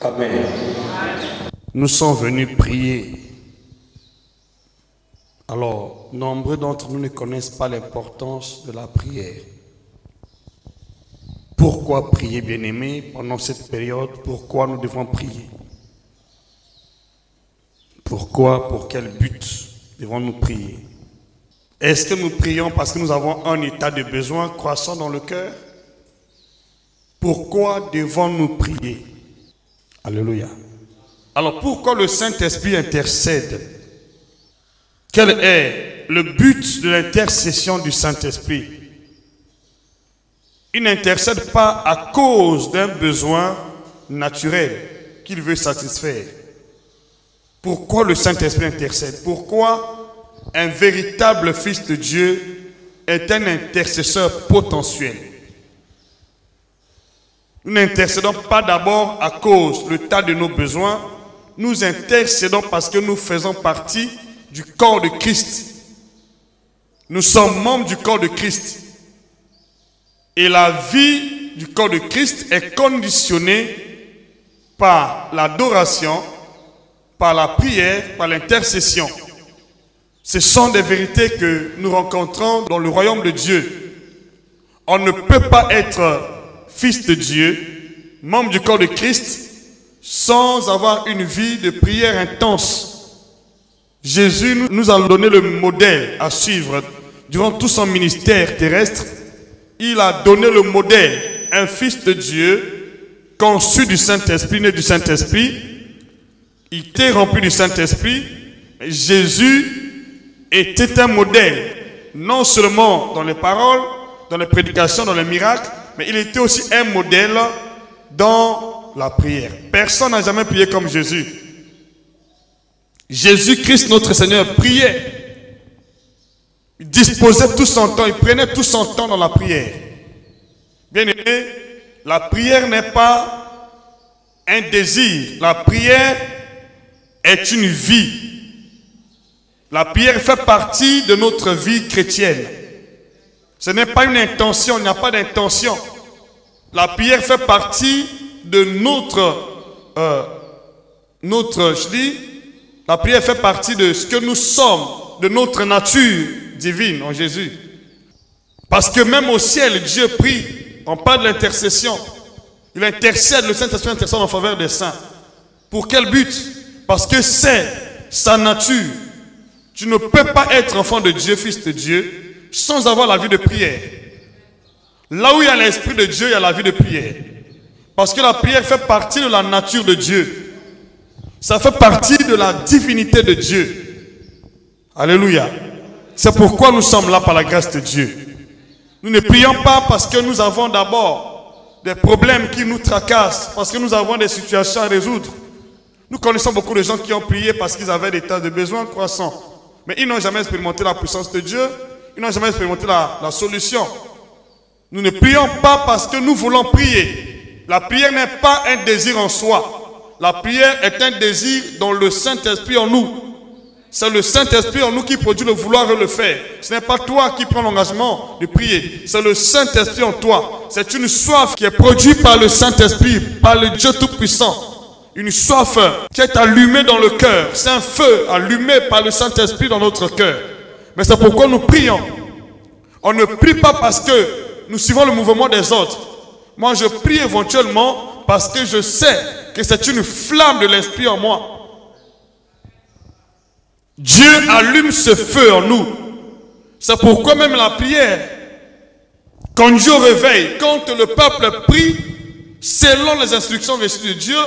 Amen. Nous sommes venus prier. Alors, nombreux d'entre nous ne connaissent pas l'importance de la prière. Pourquoi prier, bien-aimés, pendant cette période? Pourquoi nous devons prier? Pourquoi? Pour quel but devons-nous prier? Est-ce que nous prions parce que nous avons un état de besoin croissant dans le cœur? Pourquoi devons-nous prier? Alléluia. Alors pourquoi le Saint-Esprit intercède? Quel est le but de l'intercession du Saint-Esprit? Il n'intercède pas à cause d'un besoin naturel qu'il veut satisfaire. Pourquoi le Saint-Esprit intercède? Pourquoi un véritable fils de Dieu est un intercesseur potentiel? Nous n'intercédons pas d'abord à cause du tas de nos besoins. Nous intercédons parce que nous faisons partie du corps de Christ. Nous sommes membres du corps de Christ. Et la vie du corps de Christ est conditionnée par l'adoration, par la prière, par l'intercession. Ce sont des vérités que nous rencontrons dans le royaume de Dieu. On ne peut pas être fils de Dieu, membre du corps de Christ, sans avoir une vie de prière intense. Jésus nous a donné le modèle à suivre durant tout son ministère terrestre. Il a donné le modèle, un fils de Dieu, conçu du Saint-Esprit, né du Saint-Esprit. Il était rempli du Saint-Esprit. Jésus était un modèle, non seulement dans les paroles, dans les prédications, dans les miracles, mais il était aussi un modèle dans la prière. Personne n'a jamais prié comme Jésus. Jésus-Christ, notre Seigneur, priait. Il disposait tout son temps, il prenait tout son temps dans la prière. Bien aimé, la prière n'est pas un désir. La prière est une vie. La prière fait partie de notre vie chrétienne. Ce n'est pas une intention, il n'y a pas d'intention. La prière fait partie de la prière fait partie de ce que nous sommes, de notre nature divine en Jésus. Parce que même au ciel, Dieu prie. On parle de l'intercession. Il intercède, le Saint-Esprit intercède en faveur des saints. Pour quel but? Parce que c'est sa nature. Tu ne peux pas être enfant de Dieu, fils de Dieu, sans avoir la vie de prière. Là où il y a l'Esprit de Dieu, il y a la vie de prière. Parce que la prière fait partie de la nature de Dieu. Ça fait partie de la divinité de Dieu. Alléluia. C'est pourquoi nous sommes là par la grâce de Dieu. Nous ne prions pas parce que nous avons d'abord des problèmes qui nous tracassent, parce que nous avons des situations à résoudre. Nous connaissons beaucoup de gens qui ont prié parce qu'ils avaient des tas de besoins croissants. Mais ils n'ont jamais expérimenté la puissance de Dieu. Ils n'ont jamais expérimenté la solution. Nous ne prions pas parce que nous voulons prier. La prière n'est pas un désir en soi. La prière est un désir dans le Saint-Esprit en nous. C'est le Saint-Esprit en nous qui produit le vouloir et le faire. Ce n'est pas toi qui prends l'engagement de prier. C'est le Saint-Esprit en toi. C'est une soif qui est produite par le Saint-Esprit, par le Dieu Tout-Puissant. Une soif qui est allumée dans le cœur. C'est un feu allumé par le Saint-Esprit dans notre cœur. Mais c'est pourquoi nous prions. On ne prie pas parce que nous suivons le mouvement des autres. Moi, je prie éventuellement parce que je sais que c'est une flamme de l'Esprit en moi. Dieu allume ce feu en nous. C'est pourquoi même la prière, quand Dieu réveille, quand le peuple prie, selon les instructions reçues de Dieu,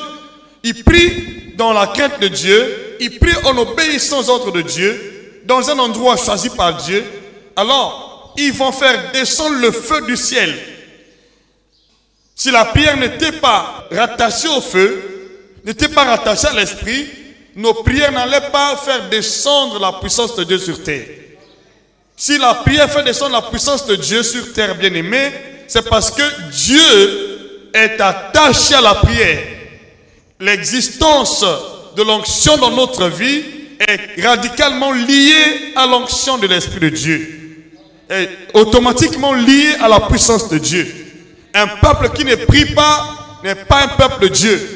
il prie dans la crainte de Dieu, il prie en obéissant aux ordres de Dieu, dans un endroit choisi par Dieu. Alors, ils vont faire descendre le feu du ciel. Si la prière n'était pas rattachée au feu, n'était pas rattachée à l'esprit, nos prières n'allaient pas faire descendre la puissance de Dieu sur terre. Si la prière fait descendre la puissance de Dieu sur terre, bien-aimé, c'est parce que Dieu est attaché à la prière. L'existence de l'onction dans notre vie est radicalement liée à l'onction de l'Esprit de Dieu. Est automatiquement liée à la puissance de Dieu. Un peuple qui ne prie pas n'est pas un peuple de Dieu.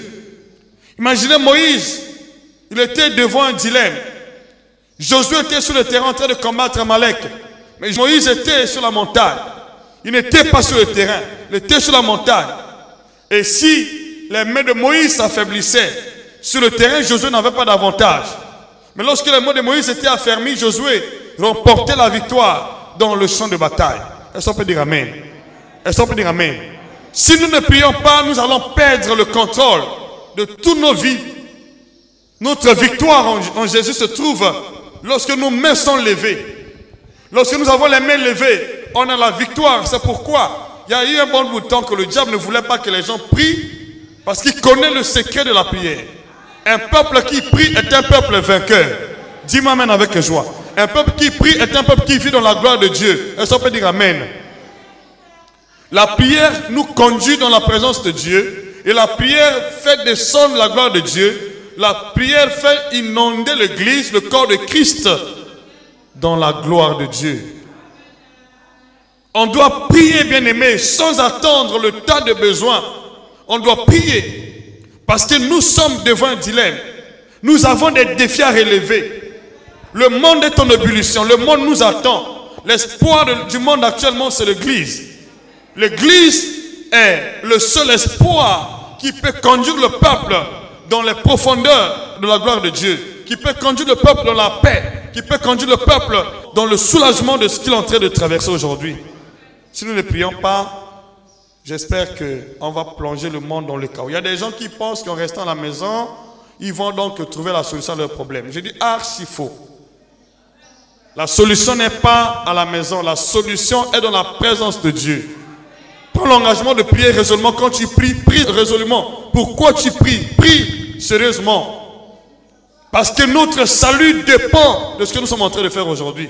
Imaginez Moïse, il était devant un dilemme. Josué était sur le terrain en train de combattre Amalek. Mais Moïse était sur la montagne. Il n'était pas sur le terrain, il était sur la montagne. Et si les mains de Moïse s'affaiblissaient, sur le terrain, Josué n'avait pas d'avantage. Mais lorsque les mains de Moïse étaient affermies, Josué remportait la victoire dans le champ de bataille. Est-ce qu'on peut dire Amen? Est-ce qu'on peut dire Amen? Si nous ne prions pas, nous allons perdre le contrôle de toutes nos vies. Notre victoire en Jésus se trouve lorsque nos mains sont levées. Lorsque nous avons les mains levées, on a la victoire. C'est pourquoi il y a eu un bon bout de temps que le diable ne voulait pas que les gens prient, parce qu'il connaît le secret de la prière. Un peuple qui prie est un peuple vainqueur. Dis-moi amen avec joie. Un peuple qui prie est un peuple qui vit dans la gloire de Dieu. Est-ce qu'on peut dire amen? La prière nous conduit dans la présence de Dieu. Et la prière fait descendre la gloire de Dieu. La prière fait inonder l'église, le corps de Christ, dans la gloire de Dieu. On doit prier, bien-aimés, sans attendre le tas de besoins. On doit prier parce que nous sommes devant un dilemme. Nous avons des défis à relever. Le monde est en ébullition. Le monde nous attend. L'espoir du monde actuellement, c'est l'église. L'église est le seul espoir qui peut conduire le peuple dans les profondeurs de la gloire de Dieu, qui peut conduire le peuple dans la paix, qui peut conduire le peuple dans le soulagement de ce qu'il est en train de traverser aujourd'hui. Si nous ne prions pas, j'espère qu'on va plonger le monde dans le chaos. Il y a des gens qui pensent qu'en restant à la maison, ils vont donc trouver la solution à leurs problèmes. Je dis archi faux. La solution n'est pas à la maison, la solution est dans la présence de Dieu. Prends l'engagement de prier résolument. Quand tu pries, prie résolument. Pourquoi tu pries? Prie sérieusement. Parce que notre salut dépend de ce que nous sommes en train de faire aujourd'hui.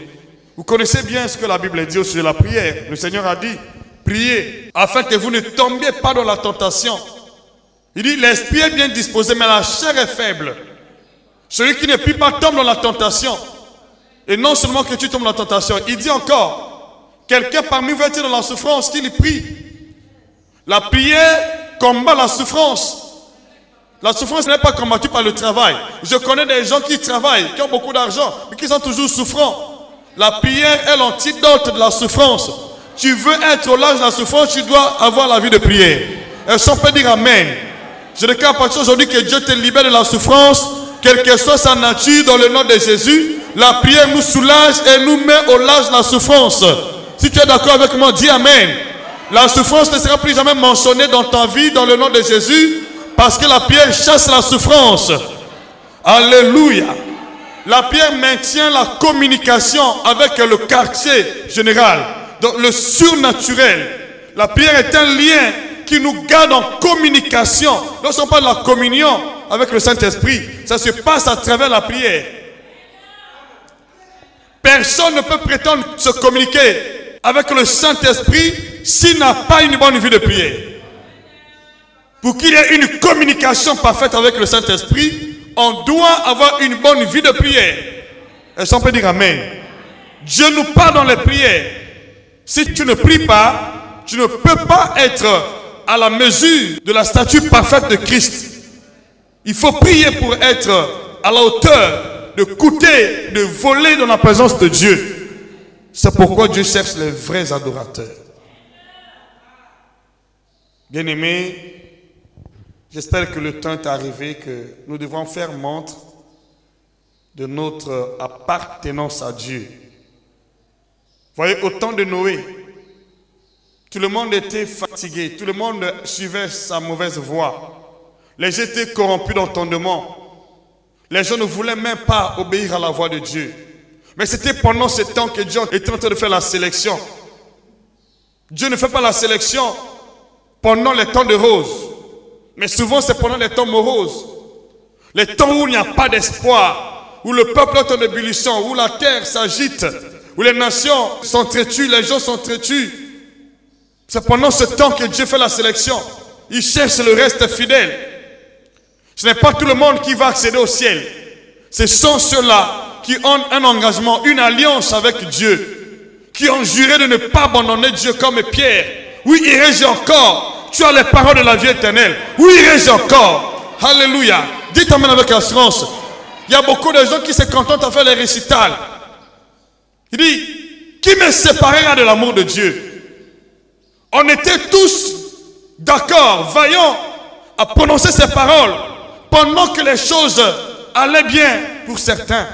Vous connaissez bien ce que la Bible dit au sujet de la prière. Le Seigneur a dit, priez afin que vous ne tombiez pas dans la tentation. Il dit, l'esprit est bien disposé, mais la chair est faible. Celui qui ne prie pas tombe dans la tentation. Et non seulement que tu tombes dans la tentation, il dit encore, quelqu'un parmi vous est dans la souffrance, qu'il prie. La prière combat la souffrance. La souffrance n'est pas combattue par le travail. Je connais des gens qui travaillent, qui ont beaucoup d'argent, mais qui sont toujours souffrants. La prière est l'antidote de la souffrance. Tu veux être au large de la souffrance, tu dois avoir la vie de prière. Est-ce qu'on peut dire amen? Je déclare à partir d'aujourd'hui que Dieu te libère de la souffrance, quelle que soit sa nature, dans le nom de Jésus. La prière nous soulage et nous met au large de la souffrance. Si tu es d'accord avec moi, dis amen. La souffrance ne sera plus jamais mentionnée dans ta vie, dans le nom de Jésus, parce que la prière chasse la souffrance. Alléluia. La prière maintient la communication avec le quartier général, donc le surnaturel. La prière est un lien qui nous garde en communication. Lorsqu'on parle de la communion avec le Saint-Esprit, ça se passe à travers la prière. Personne ne peut prétendre se communiquer avec le Saint-Esprit s'il n'a pas une bonne vie de prière. Pour qu'il y ait une communication parfaite avec le Saint-Esprit, on doit avoir une bonne vie de prière. Est-ce qu'on peut dire amen? Dieu nous parle dans les prières. Si tu ne pries pas, tu ne peux pas être à la mesure de la stature parfaite de Christ. Il faut prier pour être à la hauteur de coûter, de voler dans la présence de Dieu. C'est pourquoi Dieu cherche les vrais adorateurs. Bien-aimés, j'espère que le temps est arrivé, que nous devons faire montre de notre appartenance à Dieu. Voyez, au temps de Noé, tout le monde était fatigué, tout le monde suivait sa mauvaise voie. Les gens étaient corrompus d'entendement. Les gens ne voulaient même pas obéir à la voix de Dieu. Mais c'était pendant ce temps que Dieu était en train de faire la sélection. Dieu ne fait pas la sélection pendant les temps de rose. Mais souvent c'est pendant les temps moroses. Les temps où il n'y a pas d'espoir. Où le peuple est en ébullition. Où la terre s'agite. Où les nations s'entretuent. Les gens s'entretuent. C'est pendant ce temps que Dieu fait la sélection. Il cherche le reste fidèle. Ce n'est pas tout le monde qui va accéder au ciel. Ce sont ceux-là qui ont un engagement, une alliance avec Dieu, qui ont juré de ne pas abandonner Dieu comme Pierre. Oui, irai-je encore? Tu as les paroles de la vie éternelle. Oui, irai-je encore? Alléluia. Dites amen avec assurance. Il y a beaucoup de gens qui se contentent à faire les récitals. Il dit, qui me séparera de l'amour de Dieu? On était tous d'accord, vaillants à prononcer ces paroles pendant que les choses allaient bien pour certains.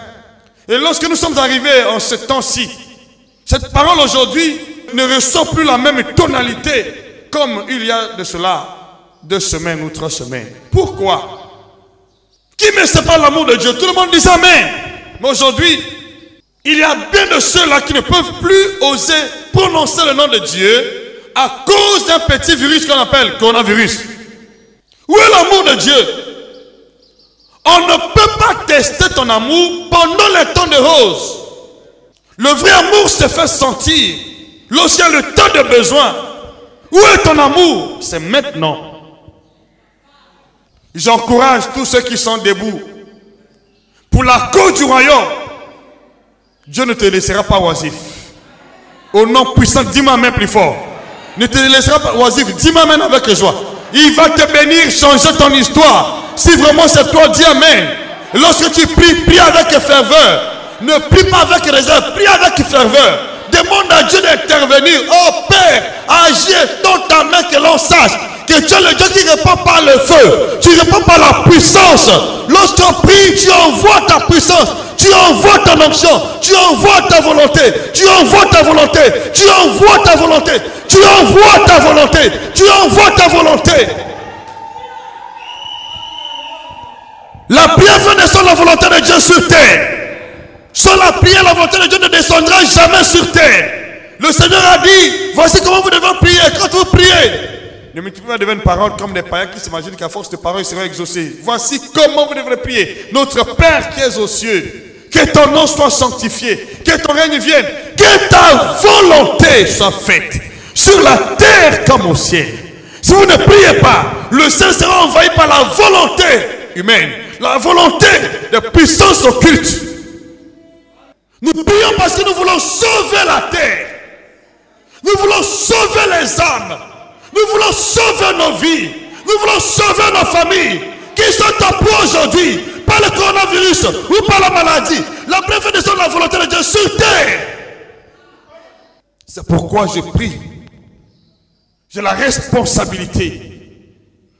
Et lorsque nous sommes arrivés en ce temps-ci, cette parole aujourd'hui ne ressent plus la même tonalité comme il y a de cela 2 semaines ou 3 semaines. Pourquoi? Qui me sépare de l'amour de Dieu? Tout le monde dit amen. Mais aujourd'hui, il y a bien de ceux-là qui ne peuvent plus oser prononcer le nom de Dieu à cause d'un petit virus qu'on appelle coronavirus. Où est l'amour de Dieu? On ne peut pas tester ton amour pendant les temps de rose. Le vrai amour se fait sentir lorsqu'il y a le temps de besoin. Où est ton amour? C'est maintenant. J'encourage tous ceux qui sont debout. Pour la cause du royaume, Dieu ne te laissera pas oisif. Au nom puissant, dis-moi même plus fort. Ne te laissera pas oisif, dis-moi même avec joie. Il va te bénir, changer ton histoire. Si vraiment c'est toi, dis amen. Lorsque tu pries, prie avec ferveur. Ne prie pas avec réserve, prie avec ferveur. Demande à Dieu d'intervenir. Oh Père, agis dans ta main que l'on sache que tu es le Dieu qui répond par le feu. Tu réponds par la puissance. Lorsqu'on prie, tu envoies ta puissance. Tu envoies ton onction. Tu envoies ta volonté. Tu envoies ta volonté. Tu envoies ta volonté. Tu envoies ta volonté. Tu envoies ta volonté. La prière fait descendre la volonté de Dieu sur terre. Sans la prière, la volonté de Dieu ne descendra jamais sur terre. Le Seigneur a dit, voici comment vous devez prier. Quand vous priez, ne multipliez pas de vaines paroles comme des païens qui s'imaginent qu'à force de paroles, ils seront exaucés. Voici comment vous devrez prier. Notre Père qui es aux cieux, que ton nom soit sanctifié, que ton règne vienne, que ta volonté soit faite sur la terre comme au ciel. Si vous ne priez pas, le ciel sera envahi par la volonté humaine, la volonté de puissance occulte. Nous prions parce que nous voulons sauver la terre. Nous voulons sauver les âmes. Nous voulons sauver nos vies. Nous voulons sauver nos familles qui sont en proie aujourd'hui par le coronavirus ou par la maladie. La prière fait descendre la volonté de Dieu sur terre. C'est pourquoi je prie. J'ai la responsabilité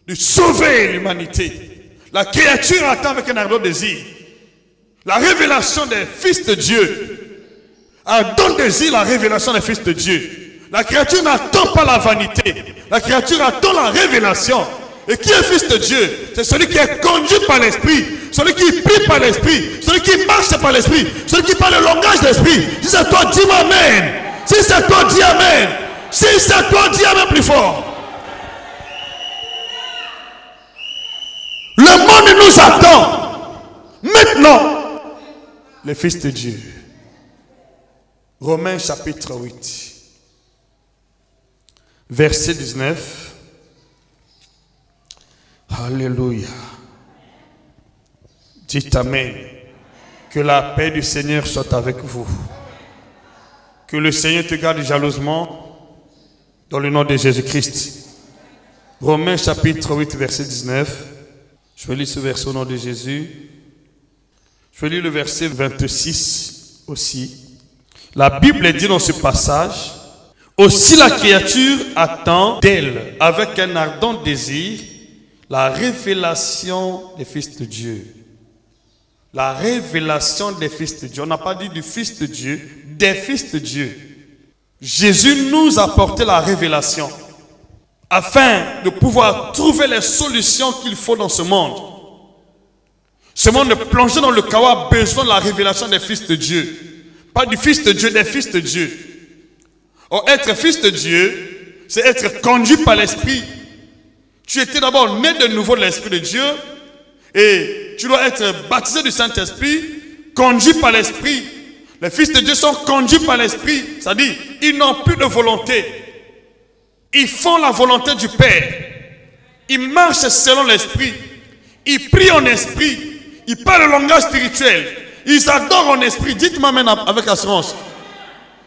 de sauver l'humanité. La créature attend avec un ardent désir la révélation des fils de Dieu. Ardent désir la révélation des fils de Dieu. La créature n'attend pas la vanité. La créature attend la révélation. Et qui est fils de Dieu? C'est celui qui est conduit par l'esprit. Celui qui prie par l'esprit. Celui qui marche par l'esprit. Celui qui parle le langage de l'esprit. Si c'est toi, dis amen. Si c'est toi, dis amen. Si c'est toi, dis amen plus fort. Le monde nous attend. Maintenant, les fils de Dieu. Romains chapitre 8. Verset 19. Alléluia. Dites amen. Que la paix du Seigneur soit avec vous. Que le Seigneur te garde jalousement dans le nom de Jésus-Christ. Romains chapitre 8 verset 19. Je vais lire ce verset au nom de Jésus. Je vais lire le verset 26 aussi. La Bible dit dans ce passage, aussi la créature attend d'elle avec un ardent désir la révélation des fils de Dieu. La révélation des fils de Dieu. On n'a pas dit du fils de Dieu, des fils de Dieu. Jésus nous a apporté la révélation afin de pouvoir trouver les solutions qu'il faut dans ce monde. Ce monde plongé dans le chaos a besoin de la révélation des fils de Dieu. Pas du fils de Dieu, des fils de Dieu. Or, être fils de Dieu, c'est être conduit par l'Esprit. Tu étais d'abord né de nouveau de l'Esprit de Dieu et tu dois être baptisé du Saint-Esprit, conduit par l'Esprit. Les fils de Dieu sont conduits par l'Esprit, c'est-à-dire ils n'ont plus de volonté. Ils font la volonté du Père. Ils marchent selon l'Esprit. Ils prient en esprit. Ils parlent le langage spirituel. Ils adorent en esprit. Dites-moi maintenant avec assurance.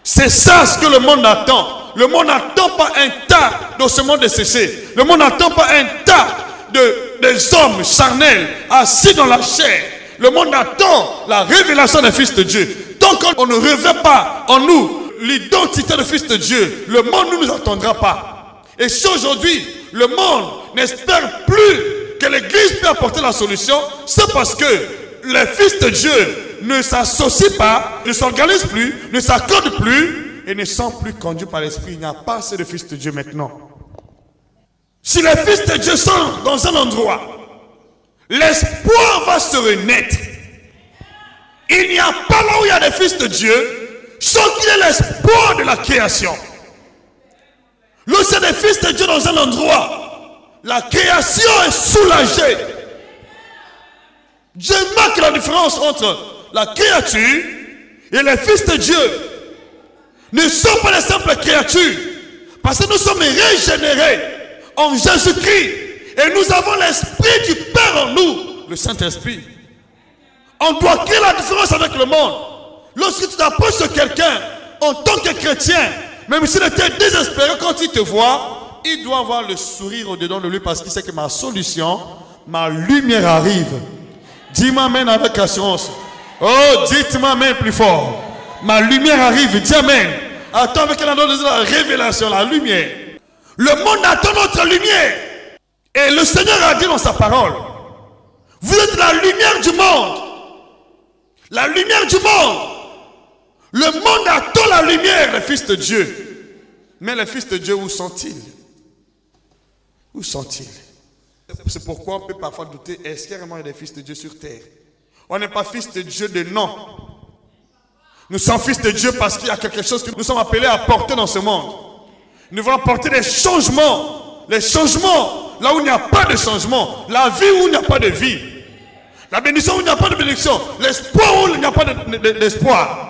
C'est ça ce que le monde attend. Le monde n'attend pas un tas dans ce monde de cesser. Le monde n'attend pas un tas de des hommes charnels, assis dans la chair. Le monde attend la révélation des fils de Dieu. Tant qu'on ne revêt pas en nous l'identité de fils de Dieu, le monde ne nous attendra pas. Et si aujourd'hui, le monde n'espère plus que l'Église peut apporter la solution, c'est parce que les fils de Dieu ne s'associent pas, ne s'organisent plus, ne s'accordent plus et ne sont plus conduits par l'Esprit. Il n'y a pas assez de fils de Dieu maintenant. Si les fils de Dieu sont dans un endroit, l'espoir va se renaître. Il n'y a pas là où il y a des fils de Dieu, sans qu'il y ait l'espoir de la création. Lorsqu'il y a des fils de Dieu dans un endroit, la création est soulagée. Dieu marque la différence entre la créature et les fils de Dieu. Ne sont pas les simples créatures, parce que nous sommes régénérés en Jésus-Christ et nous avons l'Esprit du Père en nous, le Saint-Esprit. On doit créer la différence avec le monde. Lorsque tu t'approches de quelqu'un en tant que chrétien, même s'il était désespéré, quand il te voit, il doit avoir le sourire au-dedans de lui parce qu'il sait que ma solution, ma lumière arrive. Dis-moi amen avec assurance. Oh, dites-moi amen plus fort. Ma lumière arrive, dis amen. Attends avec un endroit de la révélation, la lumière. Le monde attend notre lumière. Et le Seigneur a dit dans sa parole, vous êtes la lumière du monde. La lumière du monde. Le monde attend la lumière, les fils de Dieu. Mais les fils de Dieu, où sont-ils? Où sont-ils? C'est pourquoi on peut parfois douter, est-ce qu'il y a vraiment des fils de Dieu sur terre? On n'est pas fils de Dieu de nom. Nous sommes fils de Dieu parce qu'il y a quelque chose que nous sommes appelés à porter dans ce monde. Nous devons apporter des changements. Les changements, là où il n'y a pas de changement. La vie où il n'y a pas de vie. La bénédiction où il n'y a pas de bénédiction. L'espoir où il n'y a pas d'espoir.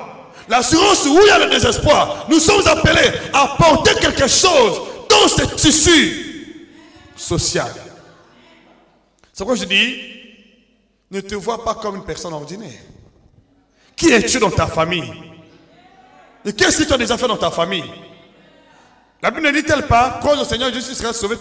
L'assurance où il y a le désespoir. Nous sommes appelés à porter quelque chose dans ce tissu social. C'est pourquoi je dis, ne te vois pas comme une personne ordinaire. Qui es-tu dans ta famille? Et qu'est-ce que tu as déjà fait dans ta famille? La Bible ne dit-elle pas, crois au Seigneur, Jésus sera sauvé.